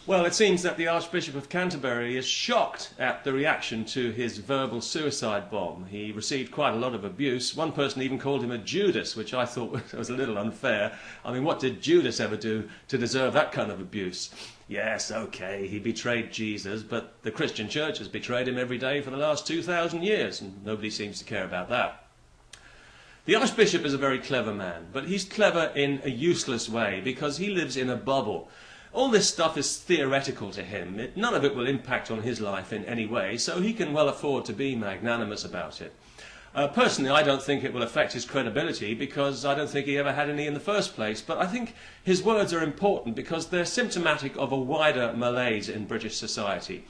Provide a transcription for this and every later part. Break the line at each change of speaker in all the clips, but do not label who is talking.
Well, it seems that the Archbishop of Canterbury is shocked at the reaction to his verbal suicide bomb. He received quite a lot of abuse. One person even called him a Judas, which I thought was a little unfair. I mean, what did Judas ever do to deserve that kind of abuse? Yes, okay, he betrayed Jesus, but the Christian Church has betrayed him every day for the last 2,000 years, and nobody seems to care about that. The Archbishop is a very clever man, but he's clever in a useless way because he lives in a bubble. All this stuff is theoretical to him. None of it will impact on his life in any way, so he can well afford to be magnanimous about it. Personally, I don't think it will affect his credibility because I don't think he ever had any in the first place, but I think his words are important because they're symptomatic of a wider malaise in British society.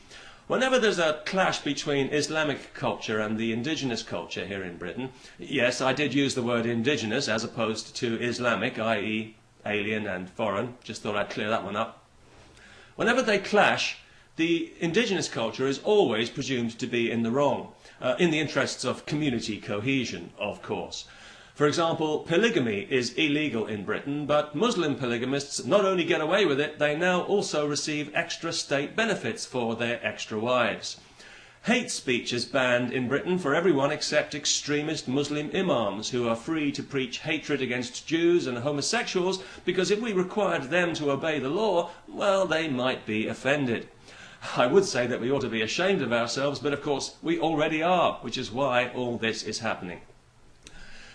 Whenever there's a clash between Islamic culture and the indigenous culture here in Britain, yes, I did use the word indigenous as opposed to Islamic, i.e. alien and foreign, just thought I'd clear that one up. Whenever they clash, the indigenous culture is always presumed to be in the wrong, in the interests of community cohesion, of course. For example, polygamy is illegal in Britain, but Muslim polygamists not only get away with it, they now also receive extra state benefits for their extra wives. Hate speech is banned in Britain for everyone except extremist Muslim imams who are free to preach hatred against Jews and homosexuals because if we required them to obey the law, well, they might be offended. I would say that we ought to be ashamed of ourselves, but of course we already are, which is why all this is happening.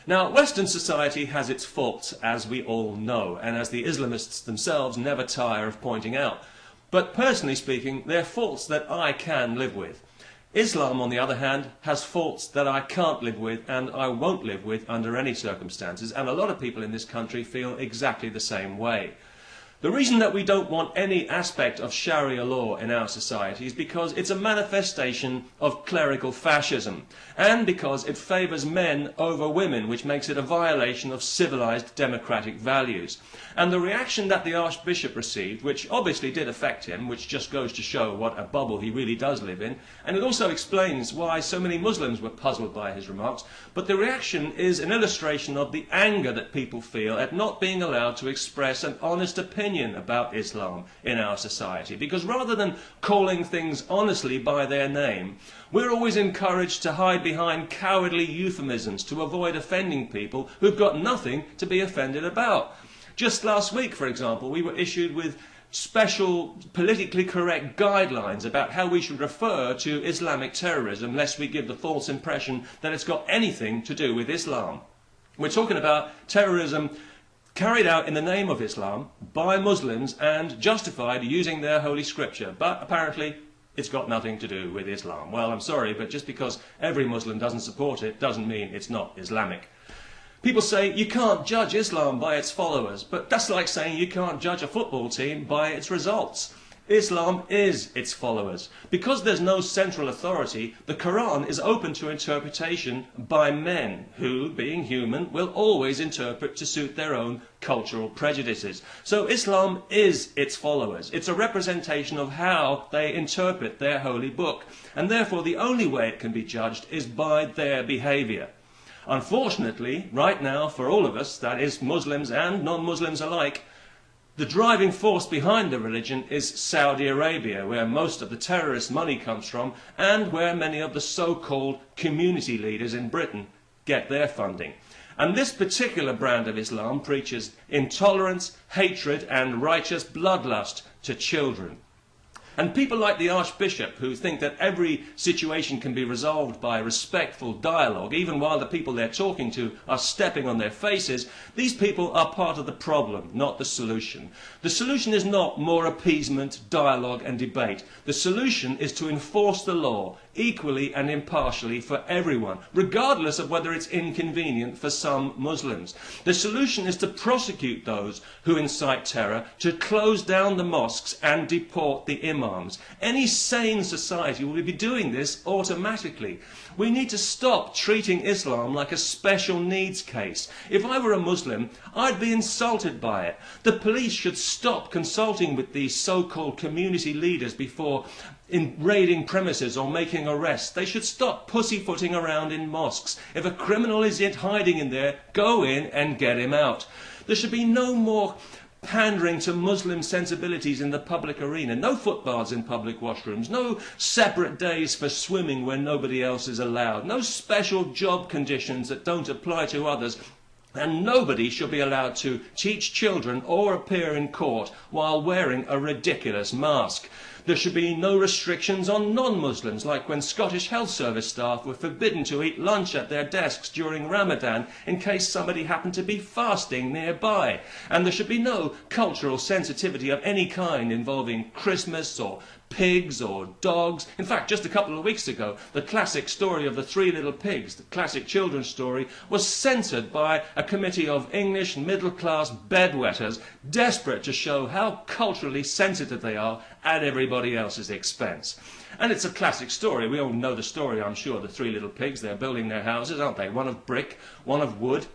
Now, Western society has its faults, as we all know, and as the Islamists themselves never tire of pointing out. But personally speaking, they're faults that I can live with. Islam, on the other hand, has faults that I can't live with and I won't live with under any circumstances, and a lot of people in this country feel exactly the same way. The reason that we don't want any aspect of Sharia law in our society is because it's a manifestation of clerical fascism, and because it favours men over women, which makes it a violation of civilised democratic values. And the reaction that the Archbishop received, which obviously did affect him, which just goes to show what a bubble he really does live in, and it also explains why so many Muslims were puzzled by his remarks, but the reaction is an illustration of the anger that people feel at not being allowed to express an honest opinion about Islam in our society, because rather than calling things honestly by their name, we're always encouraged to hide behind cowardly euphemisms to avoid offending people who've got nothing to be offended about. Just last week, for example, we were issued with special politically correct guidelines about how we should refer to Islamic terrorism lest we give the false impression that it's got anything to do with Islam. We're talking about terrorism carried out in the name of Islam by Muslims and justified using their holy scripture, but apparently it's got nothing to do with Islam. Well, I'm sorry, but just because every Muslim doesn't support it doesn't mean it's not Islamic. People say you can't judge Islam by its followers, but that's like saying you can't judge a football team by its results. Islam is its followers. Because there's no central authority, the Quran is open to interpretation by men who, being human, will always interpret to suit their own cultural prejudices. So Islam is its followers. It's a representation of how they interpret their holy book, and therefore the only way it can be judged is by their behaviour. Unfortunately, right now, for all of us, that is Muslims and non-Muslims alike, the driving force behind the religion is Saudi Arabia, where most of the terrorist money comes from and where many of the so-called community leaders in Britain get their funding. And this particular brand of Islam preaches intolerance, hatred and righteous bloodlust to children. And people like the Archbishop, who think that every situation can be resolved by respectful dialogue, even while the people they're talking to are stepping on their faces, these people are part of the problem, not the solution. The solution is not more appeasement, dialogue and debate. The solution is to enforce the law equally and impartially for everyone, regardless of whether it's inconvenient for some Muslims. The solution is to prosecute those who incite terror, to close down the mosques and deport the imams. Any sane society will be doing this automatically. We need to stop treating Islam like a special needs case. If I were a Muslim, I'd be insulted by it. The police should stop consulting with these so-called community leaders before raiding premises or making arrests. They should stop pussyfooting around in mosques. If a criminal is hiding in there, go in and get him out. There should be no more pandering to Muslim sensibilities in the public arena. No footbaths in public washrooms. No separate days for swimming where nobody else is allowed. No special job conditions that don't apply to others. And nobody should be allowed to teach children or appear in court while wearing a ridiculous mask. There should be no restrictions on non-Muslims, like when Scottish Health Service staff were forbidden to eat lunch at their desks during Ramadan in case somebody happened to be fasting nearby. And there should be no cultural sensitivity of any kind involving Christmas or pigs or dogs. In fact, just a couple of weeks ago, the classic story of the Three Little Pigs, the classic children's story, was censored by a committee of English middle-class bedwetters desperate to show how culturally sensitive they are at everybody else's expense. And it's a classic story. We all know the story, I'm sure, the Three Little Pigs. They're building their houses, aren't they? One of brick, one of wood,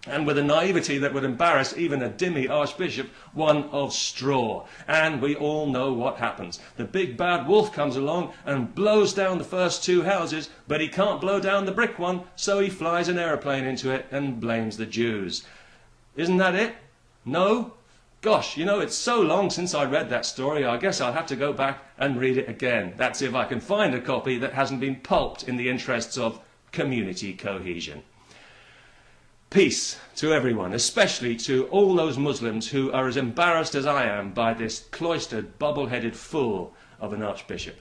and with a naivety that would embarrass even a dhimmi archbishop, one of straw. And we all know what happens. The big bad wolf comes along and blows down the first two houses, but he can't blow down the brick one, so he flies an aeroplane into it and blames the Jews. Isn't that it? No? Gosh, you know, it's so long since I read that story, I guess I'll have to go back and read it again. That's if I can find a copy that hasn't been pulped in the interests of community cohesion. Peace to everyone, especially to all those Muslims who are as embarrassed as I am by this cloistered, bubble-headed fool of an archbishop.